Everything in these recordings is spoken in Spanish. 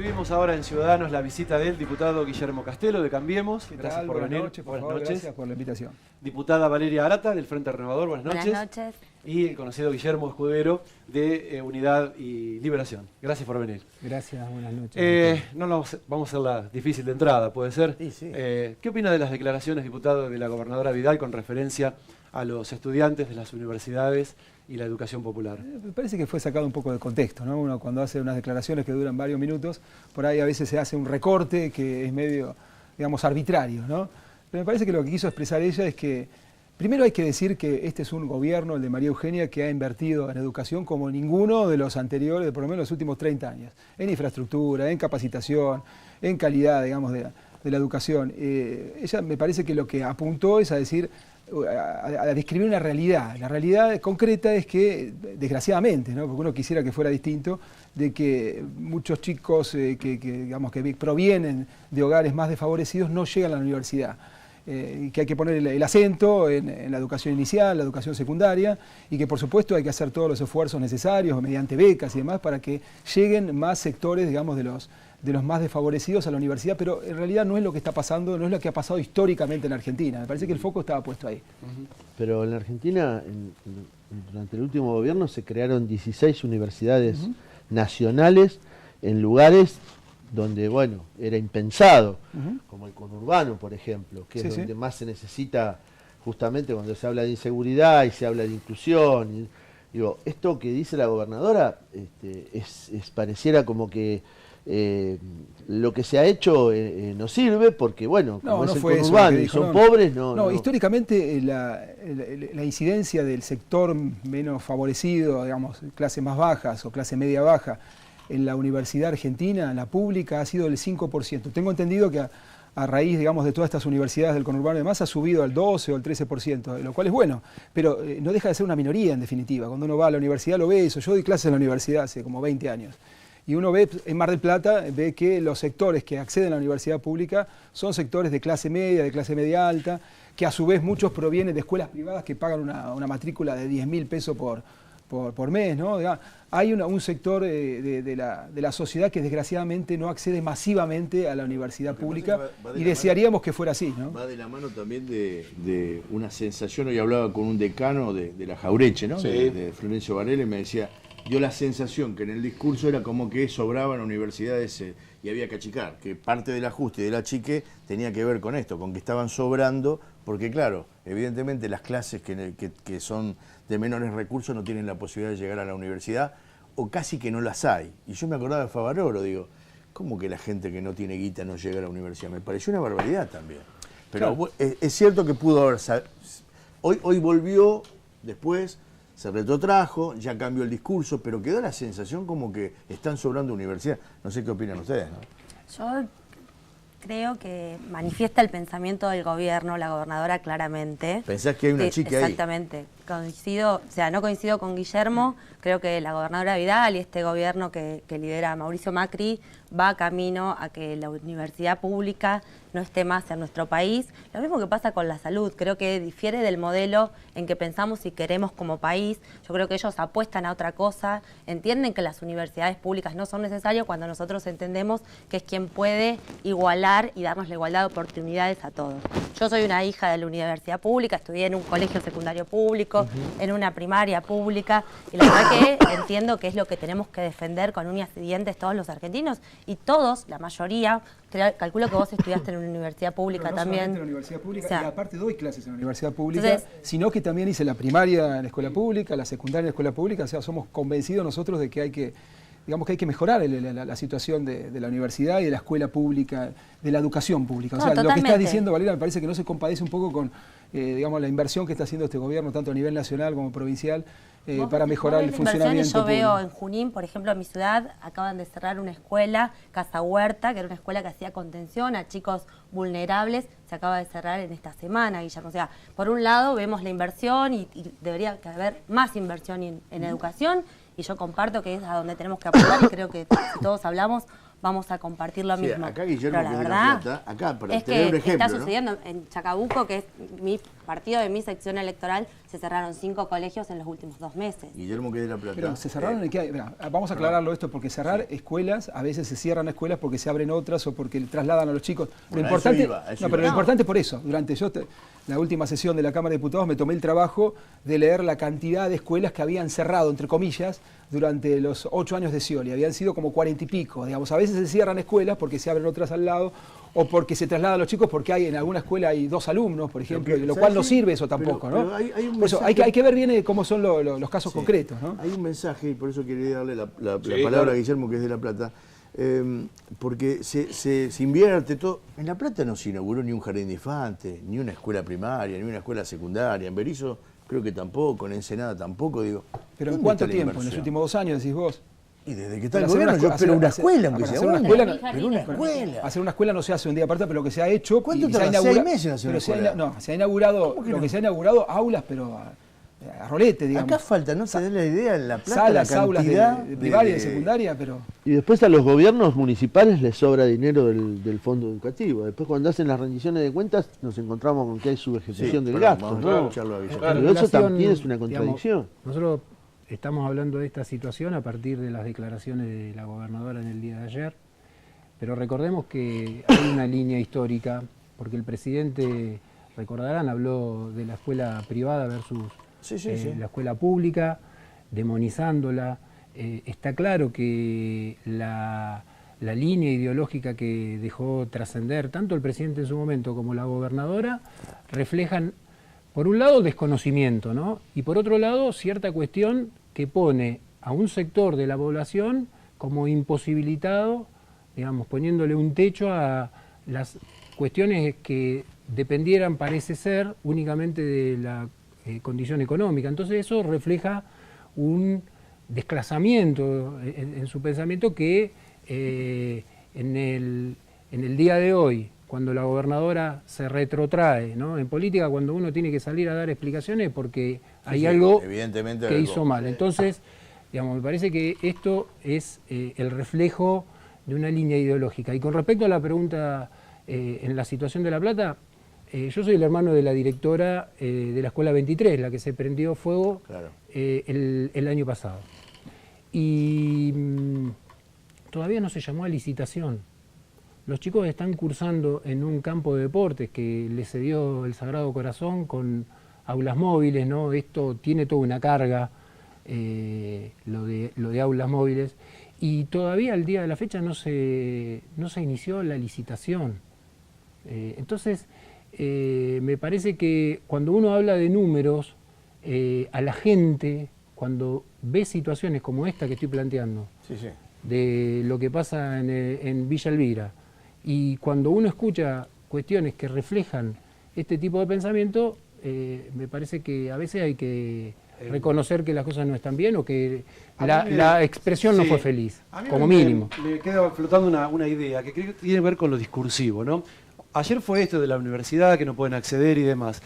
Recibimos ahora en Ciudadanos la visita del diputado Guillermo Castelo de Cambiemos. Gracias por venir. Buenas noches. Gracias por la invitación. Diputada Valeria Arata del Frente Renovador, buenas noches. Buenas noches. Y el conocido Guillermo Escudero de Unidad y Liberación. Gracias por venir. Gracias, buenas noches. No nos vamos a hacer la difícil de entrada, ¿puede ser? Sí, sí. ¿Qué opina de las declaraciones, diputado, de la gobernadora Vidal con referencia a los estudiantes de las universidades y la educación popular? Me parece que fue sacado un poco de contexto, ¿no? Uno cuando hace unas declaraciones que duran varios minutos, por ahí a veces se hace un recorte que es medio, digamos, arbitrario, ¿no? Pero me parece que lo que quiso expresar ella es que primero hay que decir que este es un gobierno, el de María Eugenia, que ha invertido en educación como ninguno de los anteriores, de por lo menos los últimos 30 años, en infraestructura, en capacitación, en calidad, digamos, de la educación. Ella me parece que lo que apuntó es a decir, a describir una realidad. La realidad concreta es que, desgraciadamente, ¿no? Porque uno quisiera que fuera distinto, de que muchos chicos digamos, que provienen de hogares más desfavorecidos no llegan a la universidad. Y que hay que poner el acento en la educación inicial, la educación secundaria, y que por supuesto hay que hacer todos los esfuerzos necesarios mediante becas y demás para que lleguen más sectores, digamos, de los más desfavorecidos a la universidad, pero en realidad no es lo que está pasando, no es lo que ha pasado históricamente en Argentina. Me parece que el foco estaba puesto ahí. Pero en la Argentina, durante el último gobierno, se crearon 16 universidades nacionales en lugares donde, bueno, era impensado, como el conurbano, por ejemplo, que es donde más se necesita justamente cuando se habla de inseguridad y se habla de inclusión. Y, digo, esto que dice la gobernadora pareciera como que lo que se ha hecho no sirve porque, bueno, como es el conurbano y son pobres, no. Históricamente la incidencia del sector menos favorecido, digamos, clases más bajas o clase media baja, en la universidad argentina, la pública, ha sido del 5%. Tengo entendido que a raíz, digamos, de todas estas universidades del conurbano y demás, ha subido al 12 o al 13%, lo cual es bueno, pero no deja de ser una minoría en definitiva. Cuando uno va a la universidad lo ve eso. Yo doy clases en la universidad hace como 20 años. Y uno ve, en Mar del Plata, ve que los sectores que acceden a la universidad pública son sectores de clase media alta, que a su vez muchos provienen de escuelas privadas que pagan una matrícula de 10.000 pesos por mes, ¿no? Hay un sector de la sociedad que desgraciadamente no accede masivamente a la universidad pública y desearíamos que fuera así, ¿no? Va de la mano también de una sensación. Hoy hablaba con un decano de la Jaureche, ¿no? Sí. De Florencio Varela, y me decía, dio la sensación que en el discurso era como que sobraban universidades y había que achicar, que parte del ajuste y del achique tenía que ver con esto, con que estaban sobrando, porque claro, evidentemente las clases que son de menores recursos no tienen la posibilidad de llegar a la universidad, o casi que no las hay. Y yo me acordaba de Favaloro, digo, ¿cómo que la gente que no tiene guita no llega a la universidad? Me pareció una barbaridad también. Pero claro, es cierto que pudo haber... Hoy volvió, después se retrotrajo, ya cambió el discurso, pero quedó la sensación como que están sobrando universidades. No sé qué opinan ustedes, ¿no? Yo creo que manifiesta el pensamiento del gobierno, la gobernadora, claramente. ¿Pensás que hay una chica ahí? Exactamente. Coincido, o sea, no coincido con Guillermo. Creo que la gobernadora Vidal y este gobierno que lidera Mauricio Macri va camino a que la universidad pública no esté más en nuestro país. Lo mismo que pasa con la salud. Creo que difiere del modelo en que pensamos y queremos como país. Yo creo que ellos apuestan a otra cosa, entienden que las universidades públicas no son necesarias cuando nosotros entendemos que es quien puede igualar y darnos la igualdad de oportunidades a todos. Yo soy una hija de la universidad pública, estudié en un colegio secundario público, en una primaria pública, y la verdad que entiendo que es lo que tenemos que defender con uñas y dientes todos los argentinos, y todos, la mayoría, calculo que vos estudiaste en una universidad pública también. En la universidad pública, o sea, y aparte doy clases en la universidad pública, entonces, sino que también hice la primaria en la escuela pública, la secundaria en la escuela pública. O sea, somos convencidos nosotros de que hay que, digamos, que hay que mejorar la situación de la universidad y de la escuela pública, de la educación pública. O sea, lo que está diciendo Valeria me parece que no se compadece un poco con, digamos, la inversión que está haciendo este gobierno, tanto a nivel nacional como provincial, para mejorar el funcionamiento yo público. veo en Junín, por ejemplo, en mi ciudad, acaban de cerrar una escuela, Casa Huerta, que era una escuela que hacía contención a chicos vulnerables, se acaba de cerrar en esta semana, Guillermo. O sea, por un lado vemos la inversión y debería haber más inversión en educación, y yo comparto que es a donde tenemos que apuntar, y creo que si todos hablamos vamos a compartir lo Sí, mismo. acá Guillermo, pero la que es de verdad La Plata, acá para es tener que un ejemplo, está ¿no? sucediendo en Chacabuco, que es mi partido de mi sección electoral, se cerraron 5 colegios en los últimos 2 meses. Guillermo, que es de La Plata. Pero se cerraron en qué. Mirá, vamos a aclararlo esto, porque cerrar escuelas, a veces se cierran escuelas porque se abren otras o porque le trasladan a los chicos. Bueno, Lo importante, a eso no, iba. pero lo importante por eso. La última sesión de la Cámara de Diputados me tomé el trabajo de leer la cantidad de escuelas que habían cerrado, entre comillas, durante los 8 años de Scioli. Habían sido como 40 y pico. Digamos, a veces se cierran escuelas porque se abren otras al lado o porque se trasladan a los chicos porque en alguna escuela hay 2 alumnos, por ejemplo, lo cual no sirve eso tampoco, ¿no? Hay un Por eso mensaje- hay que ver bien cómo son los casos Sí. concretos, ¿no? Hay un mensaje, y por eso quería darle la Sí, palabra claro. a Guillermo, que es de La Plata, porque se invierte todo. En La Plata no se inauguró ni un jardín de infantes, ni una escuela primaria, ni una escuela secundaria. En Berisso creo que tampoco, en Ensenada tampoco, digo. Pero ¿en ¿dónde cuánto está la tiempo? En los inversión? últimos 2 años, decís vos. Y desde que está Para el hacer gobierno, una yo escu- espero hacer- una hacer- escuela, aunque para sea hacer una una. escuela- Pero una escuela. Hacer una escuela no se hace un día aparte, pero lo que se ha hecho. ¿Cuánto y se ha tarda? inaugura- 6 meses en hacer pero una se ha escuela. No, se ha inaugurado, ¿Cómo que lo no? que se ha inaugurado aulas, pero a rolete, digamos. Acá falta, no se da la idea en La Plata, Salas, la aulas cantidad de primaria, de secundaria, pero. Y después a los gobiernos municipales les sobra dinero del fondo educativo. Después cuando hacen las rendiciones de cuentas nos encontramos con que hay subejecución del perdón, gasto. vamos ¿no? a escucharlo a Guillermo. Pero En eso relación, también es una digamos, contradicción. nosotros estamos hablando de esta situación a partir de las declaraciones de la gobernadora en el día de ayer, pero recordemos que hay una línea histórica, porque el presidente, recordarán, habló de la escuela privada versus Sí. la escuela pública, demonizándola. Está claro que la línea ideológica que dejó trascender tanto el presidente en su momento como la gobernadora reflejan, por un lado, desconocimiento, ¿no? Y por otro lado, cierta cuestión que pone a un sector de la población como imposibilitado, digamos, poniéndole un techo a las cuestiones que dependieran, parece ser, únicamente de la condición económica. Entonces eso refleja un desclasamiento en su pensamiento que en el día de hoy, cuando la gobernadora se retrotrae, ¿no? En política, cuando uno tiene que salir a dar explicaciones porque hay sí, algo evidentemente que algo, hizo mal. sí. Entonces, digamos, me parece que esto es el reflejo de una línea ideológica. Y con respecto a la pregunta en la situación de La Plata, yo soy el hermano de la directora de la Escuela 23, la que se prendió fuego Claro. el año pasado. Y todavía no se llamó a licitación. Los chicos están cursando en un campo de deportes que les cedió el Sagrado Corazón con aulas móviles, ¿no? Esto tiene toda una carga, lo de aulas móviles, y todavía al día de la fecha no se inició la licitación. Entonces, me parece que cuando uno habla de números, a la gente, cuando ve situaciones como esta que estoy planteando, Sí. de lo que pasa en Villa Elvira, y cuando uno escucha cuestiones que reflejan este tipo de pensamiento, me parece que a veces hay que reconocer que las cosas no están bien o que la expresión no Sí. fue feliz, A mí como me mínimo. queda flotando una idea que creo que tiene que ver con lo discursivo, ¿no? Ayer fue esto de la universidad, que no pueden acceder y demás.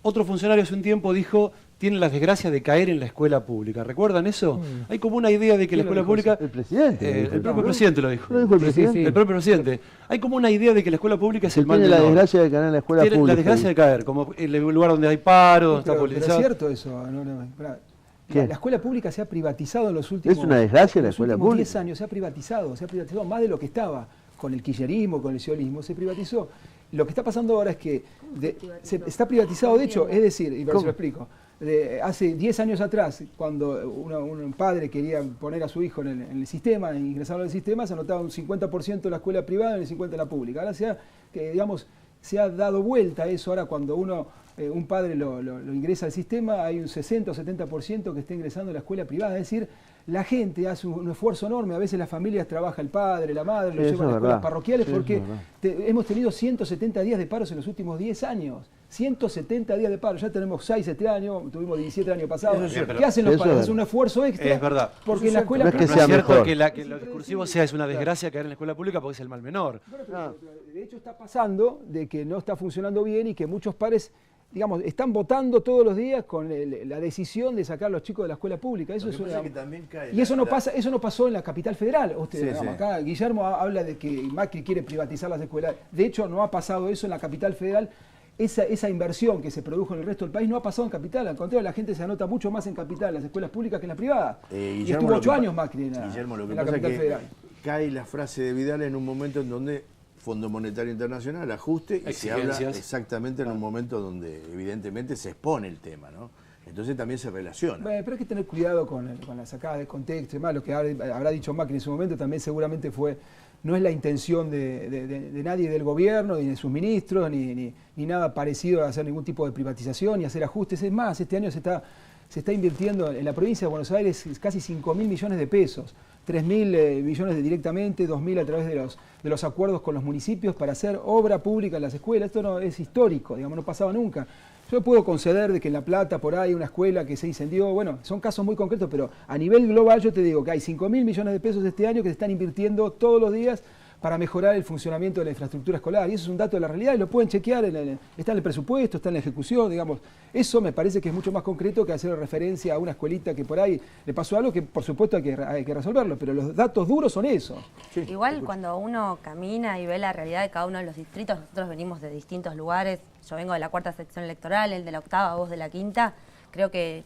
Otro funcionario hace un tiempo dijo, tienen la desgracia de caer en la escuela pública. ¿Recuerdan eso? Hay como una idea de que la ¿Quién lo escuela dijo pública... El presidente. el propio presidente lo dijo. Lo dijo el Sí, presidente. sí. El propio presidente. Hay como una idea de que la escuela pública es el mal Tiene la menor. desgracia de caer en la escuela Tiene pública. la desgracia de caer, como el lugar donde hay paro, está Pero es politizado. cierto eso. Pará. ¿Qué? La escuela pública se ha privatizado en los últimos... ¿Es una desgracia la en los escuela últimos pública? 10 años se ha privatizado más de lo que estaba. Con el kirchnerismo, con el scionismo, se privatizó. Lo que está pasando ahora es que se está privatizado, de hecho, es decir, y se lo explico, hace 10 años atrás, cuando un padre quería poner a su hijo en el sistema, ingresarlo en el sistema, se anotaba un 50% en la escuela privada y un 50% en la pública. Ahora se ha dado vuelta eso. Ahora cuando un padre lo ingresa al sistema, hay un 60 o 70% que está ingresando en la escuela privada. Es decir, la gente hace un esfuerzo enorme. A veces las familias trabaja el padre, la madre, lo Sí, llevan eso a es escuelas verdad. parroquiales Sí, eso porque es verdad. hemos tenido 170 días de paros en los últimos 10 años. 170 días de paro. Ya tenemos 6 este año, tuvimos 17 el año pasado. Eso es cierto. ¿Qué hacen los Eso padres? es Hacen un verdad. esfuerzo extra. Es verdad. Porque en la escuela No es que No sea es cierto mejor. que lo discursivo es una desgracia caer en la escuela pública porque es el mal menor. De hecho está pasando de que no está funcionando bien y que muchos padres digamos, están votando todos los días con la decisión de sacar a los chicos de la escuela pública. Eso es una, que también cae y eso no pasó en la capital federal. Usted, Sí, sí. Acá Guillermo habla de que Macri quiere privatizar las escuelas. De hecho, no ha pasado eso en la capital federal. Esa inversión que se produjo en el resto del país no ha pasado en capital. Al contrario, la gente se anota mucho más en capital, en las escuelas públicas, que en la privada. Y estuvo 8 años Macri en Guillermo, lo que en la pasa capital es que federal. cae la frase de Vidal en un momento en donde Fondo Monetario Internacional, ajuste, y se habla exactamente en un momento donde evidentemente se expone el tema, ¿no? Entonces también se relaciona. Bueno, pero hay que tener cuidado con la sacada de contexto y más. Lo que habrá dicho Macri en su momento también seguramente no es la intención de nadie del gobierno, ni de sus ministros, ni nada parecido a hacer ningún tipo de privatización ni hacer ajustes. Es más, este año se está invirtiendo en la provincia de Buenos Aires casi 5.000 millones de pesos. 3.000 millones directamente, 2.000 a través de los acuerdos con los municipios para hacer obra pública en las escuelas. Esto no es histórico, digamos, no pasaba nunca. Yo puedo conceder de que en La Plata, por ahí, una escuela que se incendió, bueno, son casos muy concretos, pero a nivel global yo te digo que hay 5.000 millones de pesos este año que se están invirtiendo todos los días para mejorar el funcionamiento de la infraestructura escolar. Y eso es un dato de la realidad y lo pueden chequear, está en el presupuesto, está en la ejecución, digamos. Eso me parece que es mucho más concreto que hacer referencia a una escuelita que por ahí le pasó algo que por supuesto hay que resolverlo, pero los datos duros son esos. Sí, Igual cuando uno camina y ve la realidad de cada uno de los distritos, nosotros venimos de distintos lugares, yo vengo de la 4ª sección electoral, el de la 8ª, vos de la 5ª, creo que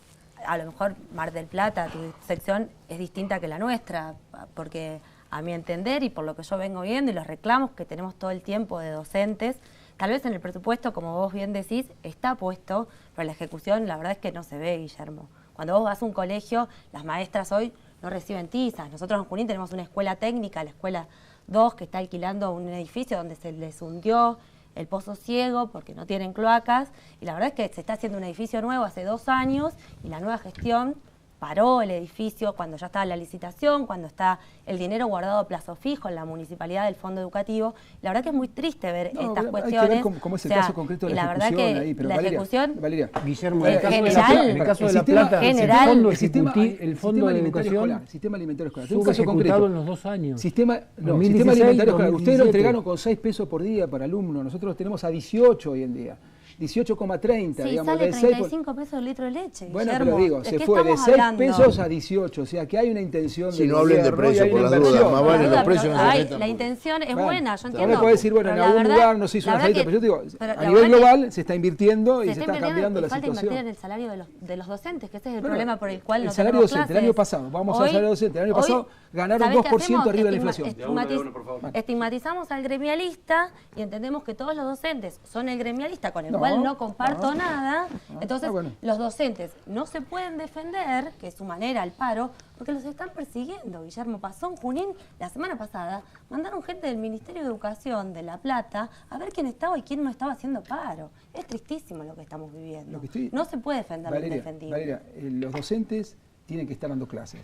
a lo mejor Mar del Plata, tu sección es distinta que la nuestra, porque a mi entender y por lo que yo vengo viendo y los reclamos que tenemos todo el tiempo de docentes, tal vez en el presupuesto, como vos bien decís, está puesto, pero la ejecución la verdad es que no se ve, Guillermo. Cuando vos vas a un colegio, las maestras hoy no reciben tizas. Nosotros en Junín tenemos una escuela técnica, la escuela 2, que está alquilando un edificio donde se les hundió el pozo ciego porque no tienen cloacas, y la verdad es que se está haciendo un edificio nuevo hace 2 años y la nueva gestión paró el edificio cuando ya estaba la licitación, cuando está el dinero guardado a plazo fijo en la municipalidad del fondo educativo. La verdad que es muy triste ver estas cuestiones. Hay que ver cómo es el caso concreto de la ejecución. Y la verdad que ahí, pero la ejecución... Valeria, Guillermo, en en el caso de La Plata, el fondo de educación sistema alimentario escolar. subejecutado en los 2 años. Sistema 2016, alimentario escolar. 2017. Ustedes lo entregaron con 6 pesos por día para alumno. Nosotros lo tenemos a 18 hoy en día. 18,30, Sí, digamos. sale De 6 35 pesos el litro de leche, Bueno, Guillermo. pero digo, ¿De se qué fue de estamos 6 hablando? pesos a 18, o sea que hay una intención Si del no hablen de gobierno y precio hay por una las dudas, inversión. más vale los precios no se Ay, metan. la intención es Bueno, buena, yo Ahora entiendo. puede decir, bueno, en pero la algún verdad- lugar no se hizo la una verdad salita, pero yo que- digo, pero a la nivel verdad que global se está invirtiendo y se está invirtiendo cambiando y la falta invertir en situación. el salario de los docentes, que ese es el Bueno, problema por el cual el no salario tenemos docente, el clases. año pasado, vamos al Hoy- salario docente, el año hoy, pasado ganaron ¿sabés qué 2% hacemos? arriba de la inflación. De uno, por favor. Estigmatizamos al gremialista y entendemos que todos los docentes son el gremialista con el No, cual no comparto nada. Entonces, bueno. los docentes no se pueden defender, que es su manera, al paro, porque los están persiguiendo. Guillermo, pasó en Junín la semana pasada, mandaron gente del Ministerio de Educación de La Plata a ver quién estaba y quién no estaba haciendo paro. Es tristísimo lo que estamos viviendo. Lo que estoy- No se puede defender lo Valeria, indefendible. los docentes tienen que estar dando clases.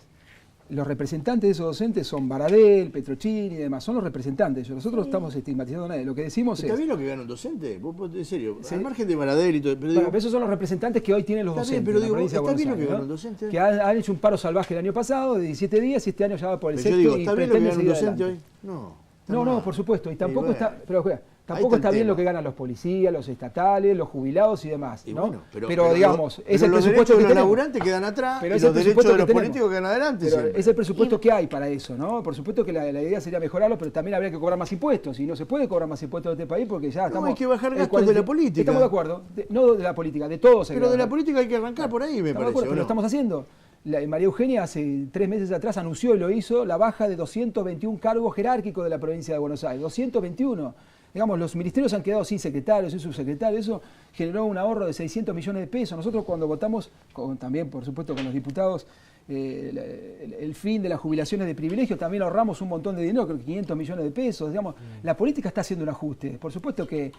Los representantes de esos docentes son Baradel, Petrochini y demás, son los representantes. Nosotros no estamos estigmatizando a nadie. Lo que decimos ¿Está es... bien lo que gana un docente? En serio, Sí. al margen de Baradel y todo, pero Bueno, digo, pero esos son los representantes que hoy tienen los Está bien, docentes. pero en la digo, provincia de ¿está bien Buenos lo que Aires, gana un docente? Que han hecho un paro salvaje el año pasado de 17 días y este año ya va por el pero yo sexto digo, y ¿está bien lo que pretende gana un seguir docente adelante. hoy? No. No, por supuesto. Y tampoco bueno, está... Pero, escucha, ahí tampoco está está el bien tema. lo que ganan los policías, los estatales, los jubilados y demás, Y ¿no? bueno, pero digamos, pero es el los presupuesto derechos que de los tenemos. laburantes quedan atrás Pero y es el los derechos presupuesto de los que tenemos. políticos quedan adelante Pero siempre. es el presupuesto que hay para eso, ¿no? Por supuesto que la idea sería mejorarlo, pero también habría que cobrar más impuestos. Y no se puede cobrar más impuestos de este país porque ya estamos... hay que bajar el gastos de la política. Estamos de acuerdo. No de la política, de todos. Pero de la política hay que arrancar por ahí, me Estamos de parece. acuerdo, ¿o pero no? lo estamos haciendo. María Eugenia hace 3 meses atrás anunció y lo hizo la baja de 221 cargos jerárquicos de la provincia de Buenos Aires. 221. Digamos, los ministerios han quedado sin secretarios, sin subsecretarios. Eso generó un ahorro de 600 millones de pesos. Nosotros cuando votamos, también por supuesto con los diputados, el fin de las jubilaciones de privilegio, también ahorramos un montón de dinero, creo que 500 millones de pesos. Digamos, la política está haciendo un ajuste. Por supuesto que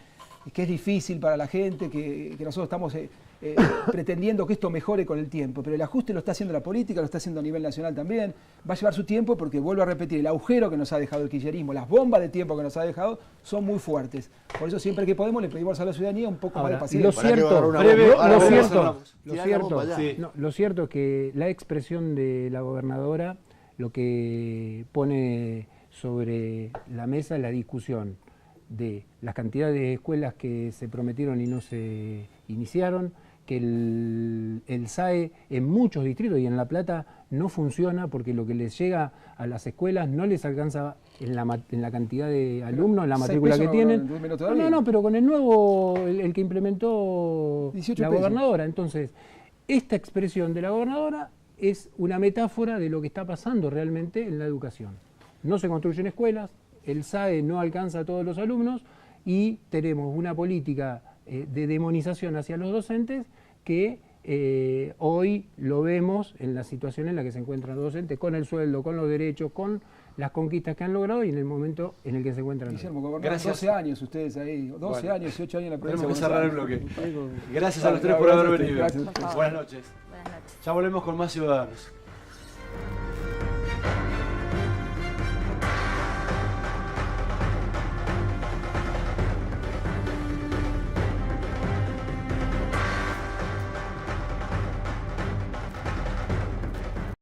es difícil para la gente, que nosotros estamos pretendiendo que esto mejore con el tiempo, pero el ajuste lo está haciendo la política, lo está haciendo a nivel nacional también. Va a llevar su tiempo porque, vuelvo a repetir, el agujero que nos ha dejado el kirchnerismo, las bombas de tiempo que nos ha dejado, son muy fuertes. Por eso siempre que podemos le pedimos a la ciudadanía un poco más de paciencia. Lo ¿Para qué va a agarrar una cierto, bomba? Ahora vamos a hacer lo cierto es que la expresión de la gobernadora lo que pone sobre la mesa es la discusión de las cantidades de escuelas que se prometieron y no se iniciaron, que el SAE en muchos distritos y en La Plata no funciona porque lo que les llega a las escuelas no les alcanza en la cantidad de alumnos, en la matrícula que tienen. No, pero con el nuevo, el que implementó la gobernadora. Entonces, esta expresión de la gobernadora es una metáfora de lo que está pasando realmente en la educación. No se construyen escuelas, el SAE no alcanza a todos los alumnos y tenemos una política de demonización hacia los docentes que hoy lo vemos en la situación en la que se encuentran los docentes, con el sueldo, con los derechos, con las conquistas que han logrado y en el momento en el que se encuentran. Guillermo, gobernaron 12 años ustedes ahí, 12 años y 8 años en la provincia. Tenemos que cerrar el bloque. Gracias a los tres por haber venido. Buenas noches. Buenas noches. Ya volvemos con más Ciudadanos.